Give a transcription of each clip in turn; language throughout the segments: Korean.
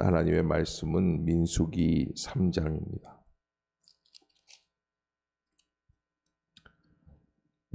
하나님의 말씀은 민수기 3장입니다.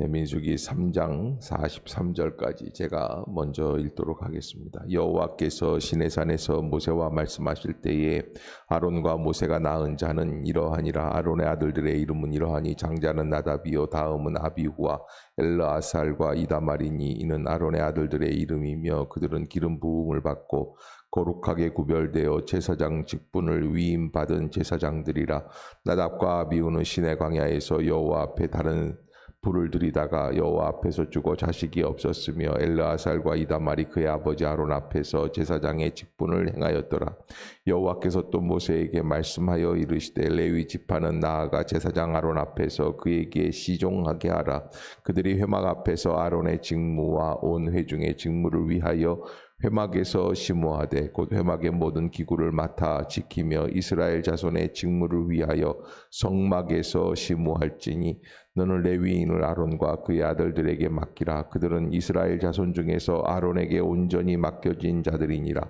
민수기 3장 43절까지 제가 먼저 읽도록 하겠습니다. 여호와께서 시내산에서 모세와 말씀하실 때에 아론과 모세가 낳은 자는 이러하니라. 아론의 아들들의 이름은 이러하니 장자는 나답이요 다음은 아비후와 엘르아살과 이다말이니 이는 아론의 아들들의 이름이며 그들은 기름 부음을 받고 거룩하게 구별되어 제사장 직분을 위임받은 제사장들이라. 나답과 아비후는 시내 광야에서 여호와 앞에 다른 불을 들이다가 여호와 앞에서 죽어 자식이 없었으며 엘르아살과 이다말이 그의 아버지 아론 앞에서 제사장의 직분을 행하였더라. 여호와께서 또 모세에게 말씀하여 이르시되 레위 지파는 나아가 제사장 아론 앞에서 그에게 시종하게 하라. 그들이 회막 앞에서 아론의 직무와 온 회중의 직무를 위하여 회막에서 심호하되 곧 회막의 모든 기구를 맡아 지키며 이스라엘 자손의 직무를 위하여 성막에서 심호할지니 너는 레위인을 아론과 그의 아들들에게 맡기라. 그들은 이스라엘 자손 중에서 아론에게 온전히 맡겨진 자들이니라.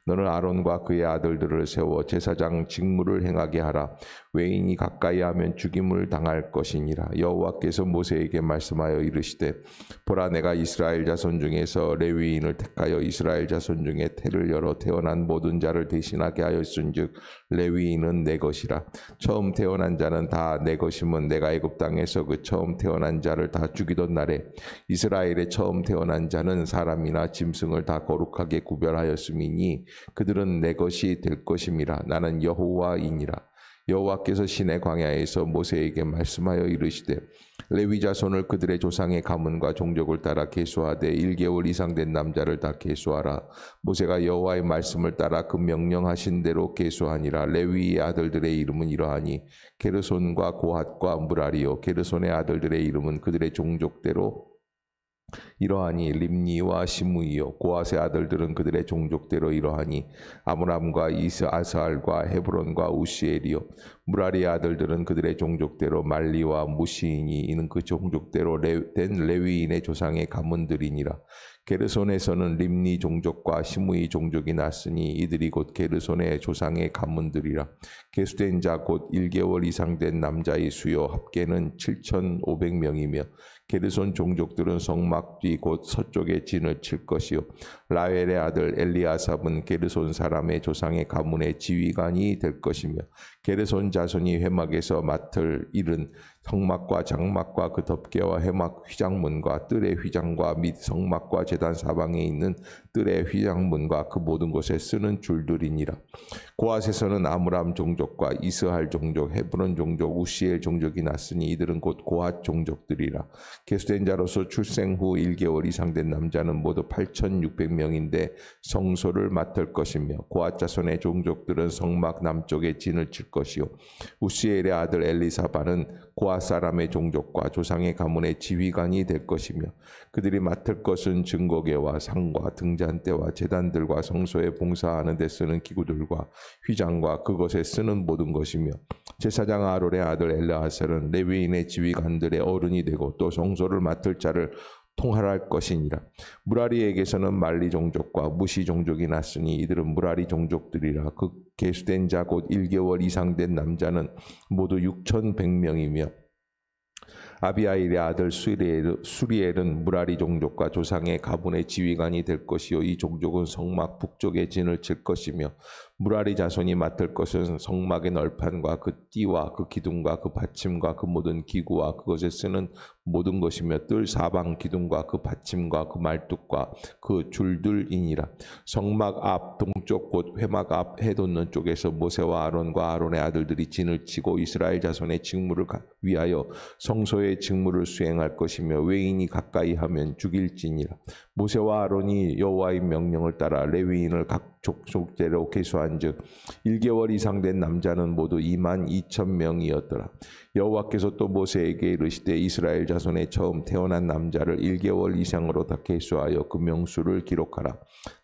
너는 아론과 그의 아들들을 세워 제사장 직무를 행하게 하라. 외인이 가까이 하면 죽임을 당할 것이니라. 여호와께서 모세에게 말씀하여 이르시되 보라 내가 이스라엘 자손 중에서 레위인을 택하여 이스라엘 자손 중에 태를 열어 태어난 모든 자를 대신하게 하였은즉 레위인은 내 것이라. 처음 태어난 자는 다 내 것이면 내가 애굽 땅에서 그 처음 태어난 자를 다 죽이던 날에 이스라엘의 처음 태어난 자는 사람이나 짐승을 다 거룩하게 구별하였음이니 그들은 내 것이 될 것임이라. 나는 여호와이니라. 여호와께서 시내 광야에서 모세에게 말씀하여 이르시되 레위 자손을 그들의 조상의 가문과 종족을 따라 계수하되 1개월 이상 된 남자를 다 계수하라. 모세가 여호와의 말씀을 따라 그 명령하신 대로 계수하니라. 레위의 아들들의 이름은 이러하니 게르손과 고핫과 무라리요. 게르손의 아들들의 이름은 그들의 종족대로 이러하니 림니와 시므이요. 고핫의 아들들은 그들의 종족대로 이러하니 아므람과 이스아스알과 헤브론과 우시엘이요. 무라리의 아들들은 그들의 종족대로 말리와 무시이니 이는 그 종족대로 된 레위인의 조상의 가문들이니라. 게르손에서는 림니 종족과 시므이 종족이 났으니 이들이 곧 게르손의 조상의 가문들이라. 계수된 자 곧 1개월 이상 된 남자의 수요 합계는 7,500명이며 게르손 종족들은 성막 뒤 곧 서쪽에 진을 칠 것이요. 라헬의 아들 엘리아삽은 게르손 사람의 조상의 가문의 지휘관이 될 것이며 게르손 자손이 회막에서 맡을 일은 성막과 장막과 그 덮개와 회막 휘장문과 뜰의 휘장과 및 성막과 제단 사방에 있는 뜰의 휘장문과 그 모든 곳에 쓰는 줄들이니라. 고핫에서는 아므람 종족과 이스할 종족, 헤브론 종족, 우시엘 종족이 났으니 이들은 곧 고핫 종족들이라. 계수된 자로서 출생 후 1개월 이상 된 남자는 모두 8,600명인데 성소를 맡을 것이며 고핫 자손의 종족들은 성막 남쪽에 진을 칠 것이요. 우시엘의 아들 엘리사바는 고핫 사람의 종족과 조상의 가문의 지휘관이 될 것이며 그들이 맡을 것은 증거계와 상과 등잔대와 제단들과 성소에 봉사하는 데 쓰는 기구들과 휘장과 그것에 쓰는 모든 것이며 제사장 아론의 아들 엘르아살은 레위인의 지휘관들의 어른이 되고 또 성소를 맡을 자를 통할할 것이니라. 무라리에게서는 말리 종족과 무시 종족이 났으니 이들은 무라리 종족들이라. 그 계수된 자 곧 1개월 이상 된 남자는 모두 6,100명이며 아비아일의 아들 수리엘은 무라리 종족과 조상의 가문의 지휘관이 될 것이요. 이 종족은 성막 북쪽에 진을 칠 것이며 무라리 자손이 맡을 것은 성막의 널판과 그 띠와 그 기둥과 그 받침과 그 모든 기구와 그것에 쓰는 모든 것이며 뜰 사방 기둥과 그 받침과 그 말뚝과 그 줄들이니라. 성막 앞 동쪽 곧 회막 앞 해돋는 쪽에서 모세와 아론과 아론의 아들들이 진을 치고 이스라엘 자손의 직무를 위하여 성소의 직무를 수행할 것이며 외인이 가까이 하면 죽일지니라. 모세와 아론이 여호와의 명령을 따라 레위인을 각 족속대로 계수한즉 1개월 이상 된 남자는 모두 22,000명이었더라. 여호와께서 또 모세에게 이르시되 이스라엘 자손의 처음 태어난 남자를 1개월 이상으로 다 계수하여 그 명수를 기록하라.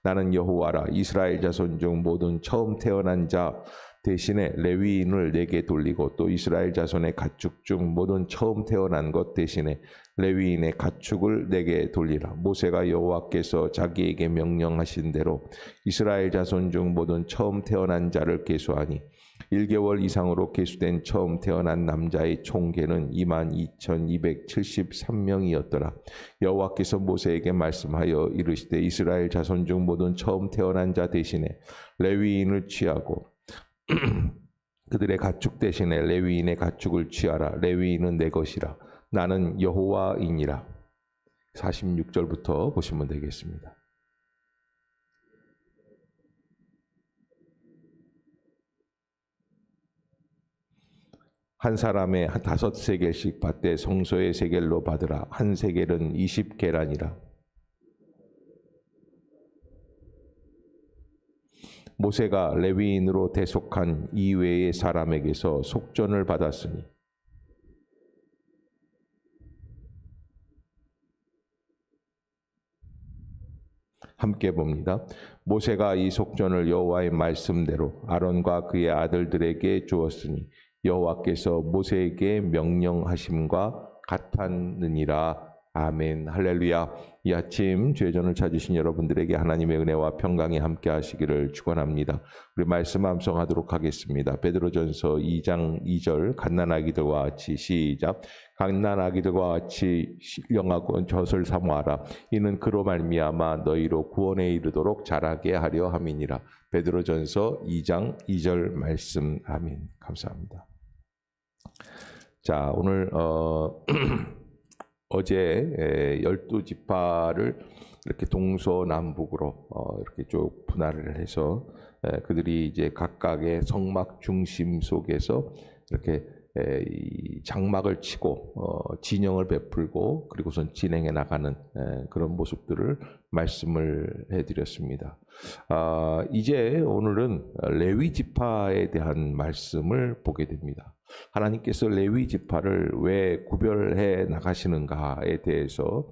나는 여호와라. 이스라엘 자손 중 모든 처음 태어난 자 대신에 레위인을 내게 돌리고 또 이스라엘 자손의 가축 중 모든 처음 태어난 것 대신에 레위인의 가축을 내게 돌리라. 모세가 여호와께서 자기에게 명령하신 대로 이스라엘 자손 중 모든 처음 태어난 자를 계수하니 1개월 이상으로 계수된 처음 태어난 남자의 총계는 22,273명이었더라. 여호와께서 모세에게 말씀하여 이르시되 이스라엘 자손 중 모든 처음 태어난 자 대신에 레위인을 취하고 그들의 가축 대신에 레위인의 가축을 취하라. 레위인은 내 것이라. 나는 여호와이니라. 46절부터 보시면 되겠습니다. 한 사람의 5세겔씩 받되 성소의 세겔로 받으라. 한 세겔은 20계란이라. 모세가 레위인으로 대속한 이외의 사람에게서 속전을 받았으니 함께 봅니다. 모세가 이 속전을 여호와의 말씀대로 아론과 그의 아들들에게 주었으니 여호와께서 모세에게 명령하심과 같았느니라. 아멘. 할렐루야. 이 아침 죄전을 찾으신 여러분들에게 하나님의 은혜와 평강이 함께 하시기를 축원합니다. 우리 말씀 암송하도록 하겠습니다. 베드로전서 2장 2절 갓난아기들과 같이 시작. 갓난아기들과 같이 신령하고 젖을 사모하라. 이는 그로 말미암아 너희로 구원에 이르도록 자라게 하려 함이니라. 베드로전서 2장 2절 말씀. 아멘. 감사합니다. 자, 오늘 어제 12지파를 이렇게 동서남북으로 이렇게 쭉 분할을 해서 그들이 이제 각각의 성막 중심 속에서 이렇게 이 장막을 치고 진영을 베풀고 그리고선 진행해 나가는 그런 모습들을 말씀을 해드렸습니다. 이제 오늘은 레위 지파에 대한 말씀을 보게 됩니다. 하나님께서 레위 지파를 왜 구별해 나가시는가에 대해서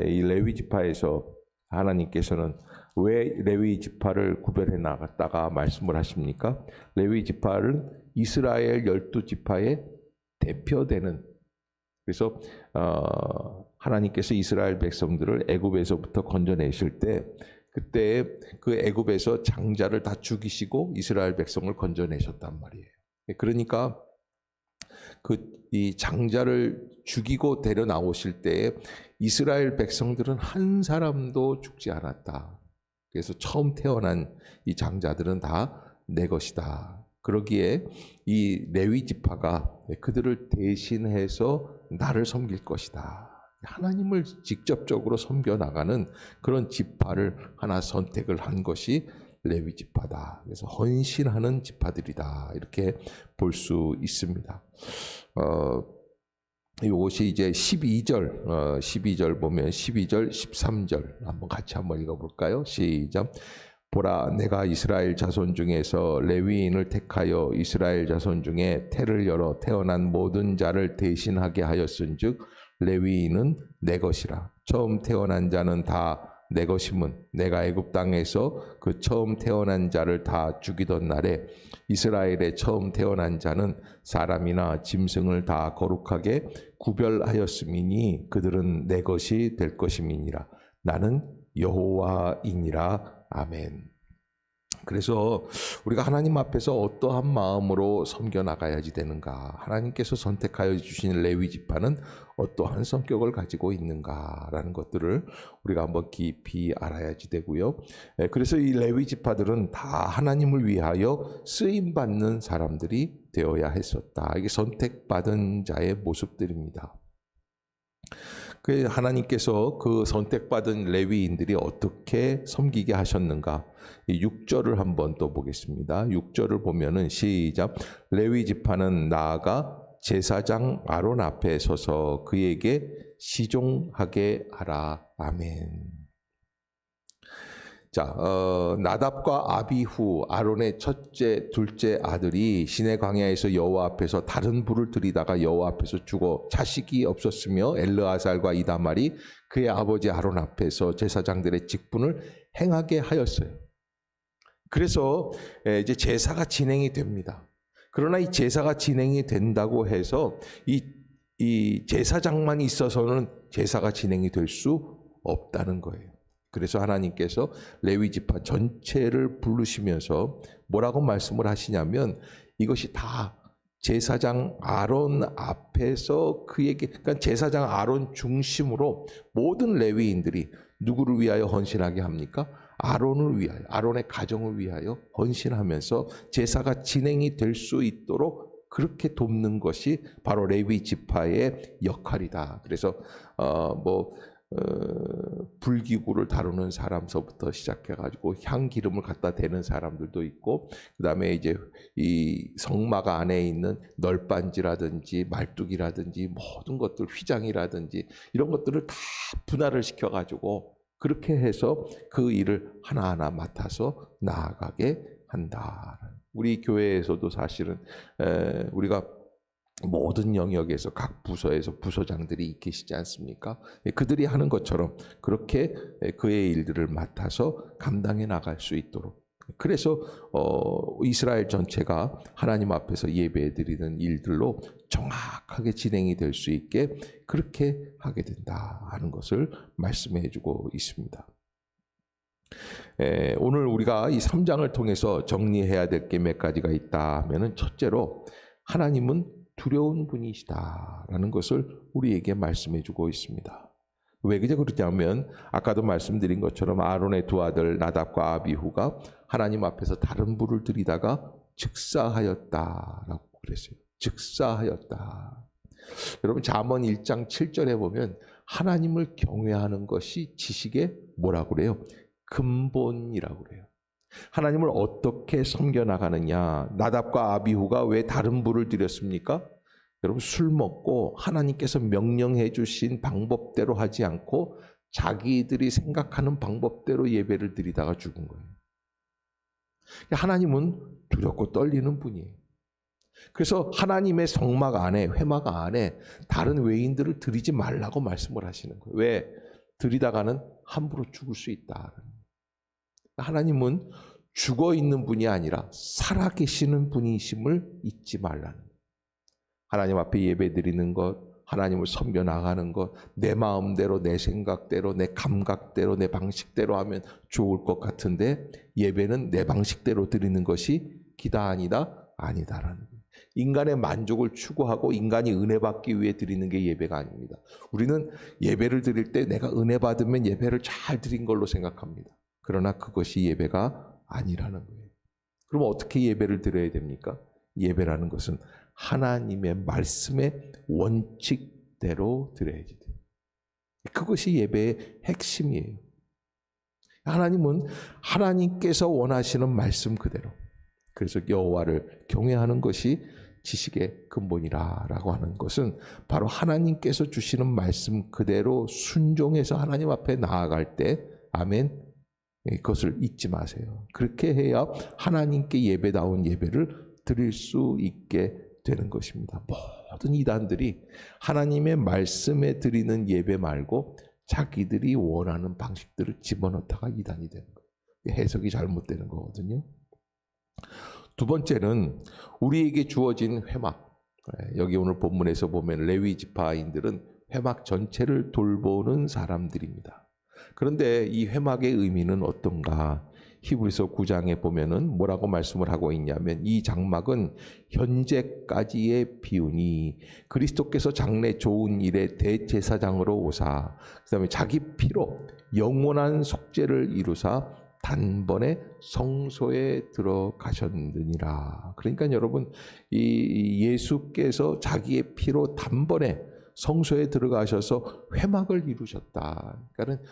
이 레위 지파에서 하나님께서는 왜 레위 지파를 구별해 나갔다가 말씀을 하십니까? 레위 지파를 이스라엘 12지파의 대표되는, 그래서 하나님께서 이스라엘 백성들을 애굽에서부터 건져내실 때 그때 그 애굽에서 장자를 다 죽이시고 이스라엘 백성을 건져내셨단 말이에요. 그러니까 이 장자를 죽이고 데려 나오실 때에 이스라엘 백성들은 한 사람도 죽지 않았다. 그래서 처음 태어난 이 장자들은 다 내 것이다. 그러기에 이 레위 지파가 그들을 대신해서 나를 섬길 것이다. 하나님을 직접적으로 섬겨 나가는 그런 지파를 하나 선택을 한 것이 레위 지파다. 그래서 헌신하는 지파들이다. 이렇게 볼 수 있습니다. 이것이 이제 12절 보면 12절, 13절 한번 같이 한번 읽어볼까요? 시작. 보라, 내가 이스라엘 자손 중에서 레위인을 택하여 이스라엘 자손 중에 태를 열어 태어난 모든 자를 대신하게 하였은즉 레위인은 내 것이라. 처음 태어난 자는 다 내 것임은 내가 애굽 땅에서 그 처음 태어난 자를 다 죽이던 날에 이스라엘의 처음 태어난 자는 사람이나 짐승을 다 거룩하게 구별하였음이니 그들은 내 것이 될 것임이니라. 나는 여호와이니라. 아멘. 그래서 우리가 하나님 앞에서 어떠한 마음으로 섬겨 나가야지 되는가, 하나님께서 선택하여 주신 레위 지파는 어떠한 성격을 가지고 있는가라는 것들을 우리가 한번 깊이 알아야지 되고요. 그래서 이 레위 지파들은 다 하나님을 위하여 쓰임받는 사람들이 되어야 했었다. 이게 선택받은 자의 모습들입니다. 그 하나님께서 그 선택받은 레위인들이 어떻게 섬기게 하셨는가? 6절을 한번 또 보겠습니다. 6절을 보면은 시작. 레위 지파는 나아가 제사장 아론 앞에 서서 그에게 시종하게 하라. 아멘. 자, 나답과 아비후 아론의 첫째, 둘째 아들이 시내 광야에서 여호와 앞에서 다른 불을 들이다가 여호와 앞에서 죽어 자식이 없었으며 엘르아살과 이다말이 그의 아버지 아론 앞에서 제사장들의 직분을 행하게 하였어요. 그래서 이제 제사가 진행이 됩니다. 그러나 이 제사가 진행이 된다고 해서 이 제사장만 있어서는 제사가 진행이 될 수 없다는 거예요. 그래서 하나님께서 레위 지파 전체를 부르시면서 뭐라고 말씀을 하시냐면 이것이 다 제사장 아론 앞에서 그에게, 그러니까 제사장 아론 중심으로 모든 레위인들이 누구를 위하여 헌신하게 합니까? 아론을 위하여, 아론의 가정을 위하여 헌신하면서 제사가 진행이 될 수 있도록 그렇게 돕는 것이 바로 레위 지파의 역할이다. 그래서 불기구를 다루는 사람서부터 시작해가지고 향기름을 갖다 대는 사람들도 있고, 그 다음에 이제 이 성막 안에 있는 널빤지라든지 말뚝이라든지 모든 것들, 휘장이라든지 이런 것들을 다 분할을 시켜가지고 그렇게 해서 그 일을 하나하나 맡아서 나아가게 한다. 우리 교회에서도 사실은 우리가 모든 영역에서 각 부서에서 부서장들이 계시지 않습니까? 그들이 하는 것처럼 그렇게 그의 일들을 맡아서 감당해 나갈 수 있도록, 그래서 이스라엘 전체가 하나님 앞에서 예배드리는 일들로 정확하게 진행이 될 수 있게 그렇게 하게 된다 하는 것을 말씀해 주고 있습니다. 오늘 우리가 이 3장을 통해서 정리해야 될 게 몇 가지가 있다 하면은, 첫째로 하나님은 두려운 분이시다라는 것을 우리에게 말씀해 주고 있습니다. 왜 그러냐면 아까도 말씀드린 것처럼 아론의 두 아들 나답과 아비후가 하나님 앞에서 다른 불을 들이다가 즉사하였다라고 그랬어요. 즉사하였다. 여러분 잠언 1장 7절에 보면 하나님을 경외하는 것이 지식의 뭐라고 그래요? 근본이라고 그래요. 하나님을 어떻게 섬겨나가느냐. 나답과 아비후가 왜 다른 불을 드렸습니까? 여러분 술 먹고 하나님께서 명령해 주신 방법대로 하지 않고 자기들이 생각하는 방법대로 예배를 드리다가 죽은 거예요. 하나님은 두렵고 떨리는 분이에요. 그래서 하나님의 성막 안에, 회막 안에 다른 외인들을 드리지 말라고 말씀을 하시는 거예요. 왜? 드리다가는 함부로 죽을 수 있다. 하나님은 죽어 있는 분이 아니라 살아 계시는 분이심을 잊지 말라는 거예요. 하나님 앞에 예배 드리는 것, 하나님을 섬겨 나가는 것, 내 마음대로, 내 생각대로, 내 감각대로, 내 방식대로 하면 좋을 것 같은데 예배는 내 방식대로 드리는 것이 기다 아니다? 아니다라는 거예요. 인간의 만족을 추구하고 인간이 은혜 받기 위해 드리는 게 예배가 아닙니다. 우리는 예배를 드릴 때 내가 은혜 받으면 예배를 잘 드린 걸로 생각합니다. 그러나 그것이 예배가 아니라는 거예요. 그럼 어떻게 예배를 드려야 됩니까? 예배라는 것은 하나님의 말씀의 원칙대로 드려야지 돼요. 그것이 예배의 핵심이에요. 하나님은 하나님께서 원하시는 말씀 그대로, 그래서 여호와를 경외하는 것이 지식의 근본이라고 하는 것은 바로 하나님께서 주시는 말씀 그대로 순종해서 하나님 앞에 나아갈 때, 아멘, 그것을 잊지 마세요. 그렇게 해야 하나님께 예배다운 예배를 드릴 수 있게 되는 것입니다. 모든 이단들이 하나님의 말씀에 드리는 예배 말고 자기들이 원하는 방식들을 집어넣다가 이단이 되는 거예요. 해석이 잘못되는 거거든요. 두 번째는 우리에게 주어진 회막. 여기 오늘 본문에서 보면 레위 지파인들은 회막 전체를 돌보는 사람들입니다. 그런데 이 회막의 의미는 어떤가? 히브리서 9장에 보면은 뭐라고 말씀을 하고 있냐면, 이 장막은 현재까지의 비우니 그리스도께서 장래 좋은 일의 대제사장으로 오사, 그 다음에 자기 피로 영원한 속죄를 이루사 단번에 성소에 들어가셨느니라. 그러니까 여러분, 이 예수께서 자기의 피로 단번에 성소에 들어가셔서 회막을 이루셨다. 그러니까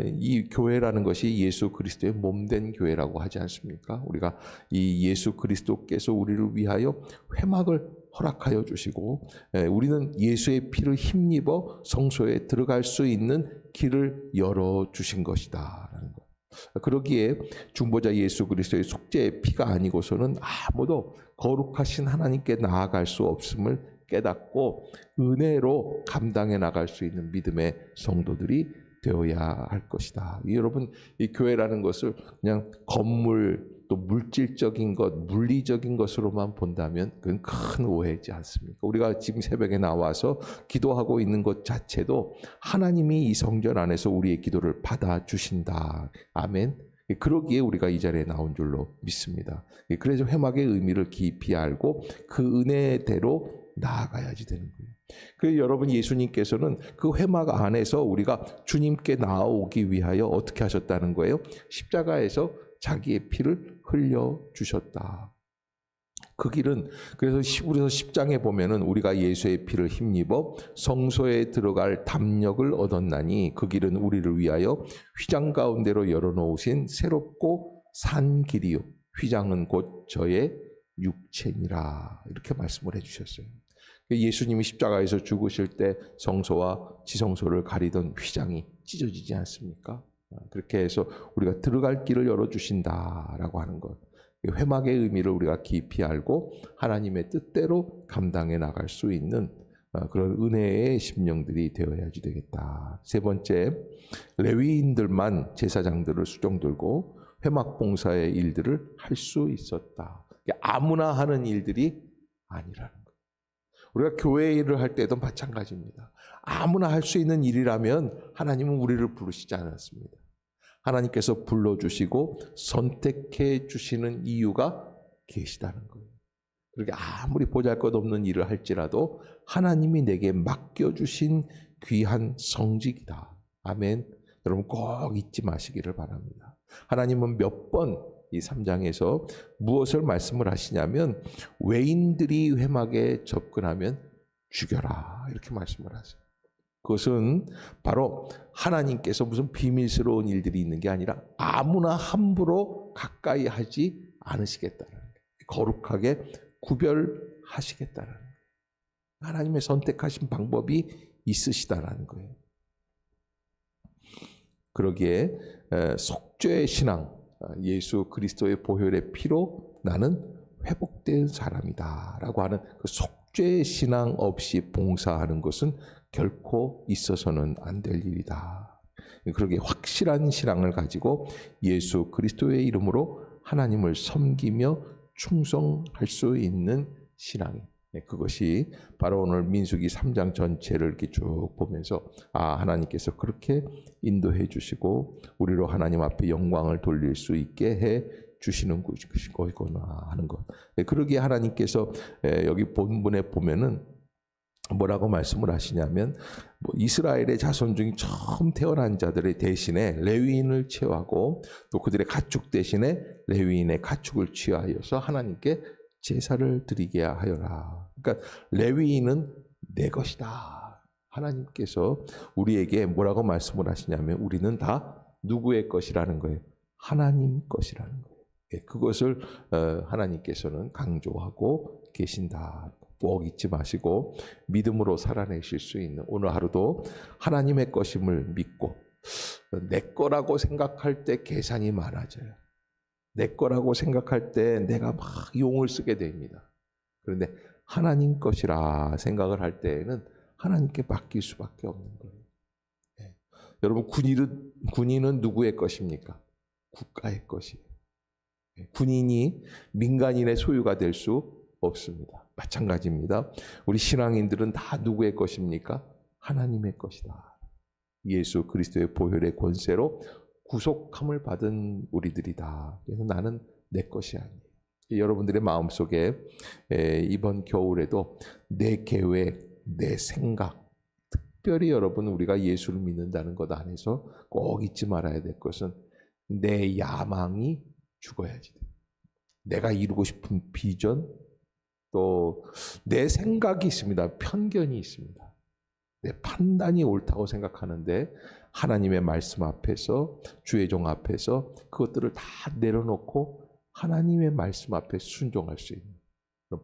이 교회라는 것이 예수 그리스도의 몸된 교회라고 하지 않습니까? 우리가 이 예수 그리스도께서 우리를 위하여 회막을 허락하여 주시고, 우리는 예수의 피를 힘입어 성소에 들어갈 수 있는 길을 열어 주신 것이다라는 것. 그러기에 중보자 예수 그리스도의 속죄의 피가 아니고서는 아무도 거룩하신 하나님께 나아갈 수 없음을 깨닫고 은혜로 감당해 나갈 수 있는 믿음의 성도들이 되어야 할 것이다. 여러분, 이 교회라는 것을 그냥 건물 또 물질적인 것, 물리적인 것으로만 본다면 그건 큰 오해지 않습니까? 우리가 지금 새벽에 나와서 기도하고 있는 것 자체도 하나님이 이 성전 안에서 우리의 기도를 받아주신다. 아멘. 그러기에 우리가 이 자리에 나온 줄로 믿습니다. 그래서 회막의 의미를 깊이 알고 그 은혜대로 나아가야지 되는 거예요. 그래서 여러분, 예수님께서는 그 회막 안에서 우리가 주님께 나아오기 위하여 어떻게 하셨다는 거예요? 십자가에서 자기의 피를 흘려주셨다. 그 길은, 그래서 우리서 10장에 보면은 우리가 예수의 피를 힘입어 성소에 들어갈 담력을 얻었나니 그 길은 우리를 위하여 휘장 가운데로 열어놓으신 새롭고 산 길이요 휘장은 곧 저의 육체니라. 이렇게 말씀을 해주셨어요. 예수님이 십자가에서 죽으실 때 성소와 지성소를 가리던 휘장이 찢어지지 않습니까? 그렇게 해서 우리가 들어갈 길을 열어주신다라고 하는 것, 회막의 의미를 우리가 깊이 알고 하나님의 뜻대로 감당해 나갈 수 있는 그런 은혜의 심령들이 되어야지 되겠다. 세 번째, 레위인들만 제사장들을 수종 들고 회막 봉사의 일들을 할 수 있었다. 아무나 하는 일들이 아니라는 거예요. 우리가 교회 일을 할 때도 마찬가지입니다. 아무나 할 수 있는 일이라면 하나님은 우리를 부르시지 않았습니다. 하나님께서 불러주시고 선택해 주시는 이유가 계시다는 거예요. 그렇게 아무리 보잘것없는 일을 할지라도 하나님이 내게 맡겨주신 귀한 성직이다. 아멘. 여러분 꼭 잊지 마시기를 바랍니다. 하나님은 몇 번 이 3장에서 무엇을 말씀을 하시냐면 외인들이 회막에 접근하면 죽여라, 이렇게 말씀을 하세요. 그것은 바로 하나님께서 무슨 비밀스러운 일들이 있는 게 아니라 아무나 함부로 가까이 하지 않으시겠다는 거예요. 거룩하게 구별하시겠다는 거예요. 하나님의 선택하신 방법이 있으시다라는 거예요. 그러기에 속죄의 신앙, 예수 그리스도의 보혈의 피로 나는 회복된 사람이다 라고 하는 그 속죄의 신앙 없이 봉사하는 것은 결코 있어서는 안 될 일이다. 그러기에 확실한 신앙을 가지고 예수 그리스도의 이름으로 하나님을 섬기며 충성할 수 있는 신앙이, 그것이 바로 오늘 민수기 3장 전체를 이렇게 쭉 보면서 하나님께서 그렇게 인도해 주시고 우리로 하나님 앞에 영광을 돌릴 수 있게 해 주시는 것이구나 하는 것. 그러기에 하나님께서 여기 본문에 보면은 뭐라고 말씀을 하시냐면 이스라엘의 자손 중에 처음 태어난 자들의 대신에 레위인을 취하고 또 그들의 가축 대신에 레위인의 가축을 취하여서 하나님께 제사를 드리게 하여라. 그러니까 레위인은 내 것이다. 하나님께서 우리에게 뭐라고 말씀을 하시냐면 우리는 다 누구의 것이라는 거예요? 하나님 것이라는 거예요. 그것을 하나님께서는 강조하고 계신다. 꼭 잊지 마시고 믿음으로 살아내실 수 있는 오늘 하루도 하나님의 것임을 믿고, 내 거라고 생각할 때 계산이 많아져요. 내 거라고 생각할 때 내가 막 용을 쓰게 됩니다. 그런데 하나님 것이라 생각을 할 때에는 하나님께 맡길 수밖에 없는 거예요. 네. 여러분, 군인은 누구의 것입니까? 국가의 것이에요. 네. 군인이 민간인의 소유가 될 수 없습니다. 마찬가지입니다. 우리 신앙인들은 다 누구의 것입니까? 하나님의 것이다. 예수 그리스도의 보혈의 권세로 구속함을 받은 우리들이다. 그래서 나는 내 것이 아니에요. 여러분들의 마음속에 이번 겨울에도 내 계획, 내 생각, 특별히 여러분 우리가 예수를 믿는다는 것 안에서 꼭 잊지 말아야 될 것은 내 야망이 죽어야지 돼. 내가 이루고 싶은 비전, 또 내 생각이 있습니다. 편견이 있습니다. 내 판단이 옳다고 생각하는데 하나님의 말씀 앞에서, 주의 종 앞에서 그것들을 다 내려놓고 하나님의 말씀 앞에 순종할 수 있는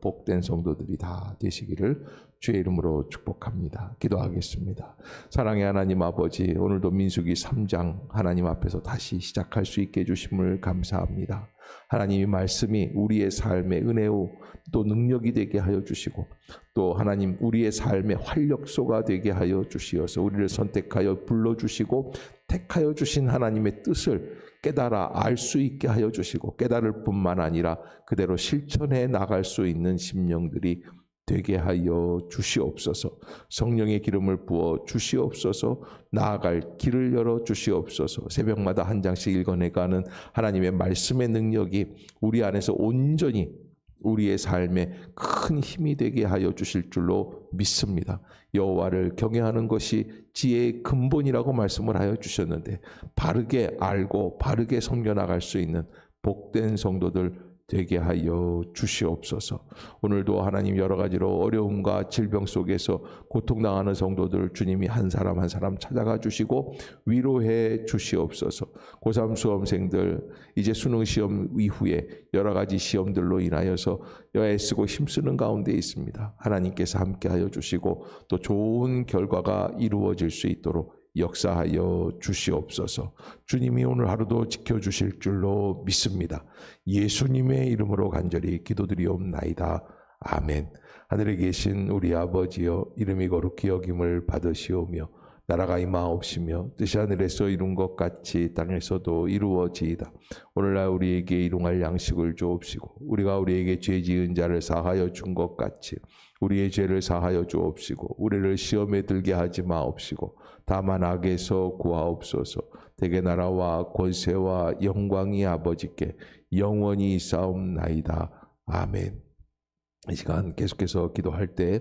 복된 성도들이 다 되시기를 주의 이름으로 축복합니다. 기도하겠습니다. 사랑의 하나님 아버지, 오늘도 민수기 3장 하나님 앞에서 다시 시작할 수 있게 해주심을 감사합니다. 하나님의 말씀이 우리의 삶의 은혜요 또 능력이 되게 하여 주시고, 또 하나님 우리의 삶의 활력소가 되게 하여 주시어서 우리를 선택하여 불러주시고 택하여 주신 하나님의 뜻을 깨달아 알 수 있게 하여 주시고, 깨달을 뿐만 아니라 그대로 실천해 나갈 수 있는 심령들이 되게 하여 주시옵소서. 성령의 기름을 부어 주시옵소서. 나아갈 길을 열어 주시옵소서. 새벽마다 한 장씩 읽어내가는 하나님의 말씀의 능력이 우리 안에서 온전히 우리의 삶에 큰 힘이 되게 하여 주실 줄로 믿습니다. 여호와를 경외하는 것이 지혜의 근본이라고 말씀을 하여 주셨는데, 바르게 알고 바르게 섬겨나갈 수 있는 복된 성도들 되게 하여 주시옵소서. 오늘도 하나님 여러 가지로 어려움과 질병 속에서 고통당하는 성도들 주님이 한 사람 한 사람 찾아가 주시고 위로해 주시옵소서. 고3 수험생들 이제 수능 시험 이후에 여러 가지 시험들로 인하여서 애쓰고 힘쓰는 가운데 있습니다. 하나님께서 함께하여 주시고 또 좋은 결과가 이루어질 수 있도록 역사하여 주시옵소서. 주님이 오늘 하루도 지켜주실 줄로 믿습니다. 예수님의 이름으로 간절히 기도드리옵나이다. 아멘. 하늘에 계신 우리 아버지여, 이름이 거룩히 여김을 받으시오며 나라가 임하옵시며 뜻이 하늘에서 이룬 것 같이 땅에서도 이루어지이다. 오늘날 우리에게 일용할 양식을 주옵시고 우리가 우리에게 죄 지은 자를 사하여 준 것 같이 우리의 죄를 사하여 주옵시고 우리를 시험에 들게 하지 마옵시고 다만 악에서 구하옵소서. 대개 나라와 권세와 영광이 아버지께 영원히 있사옵나이다. 아멘. 이 시간 계속해서 기도할 때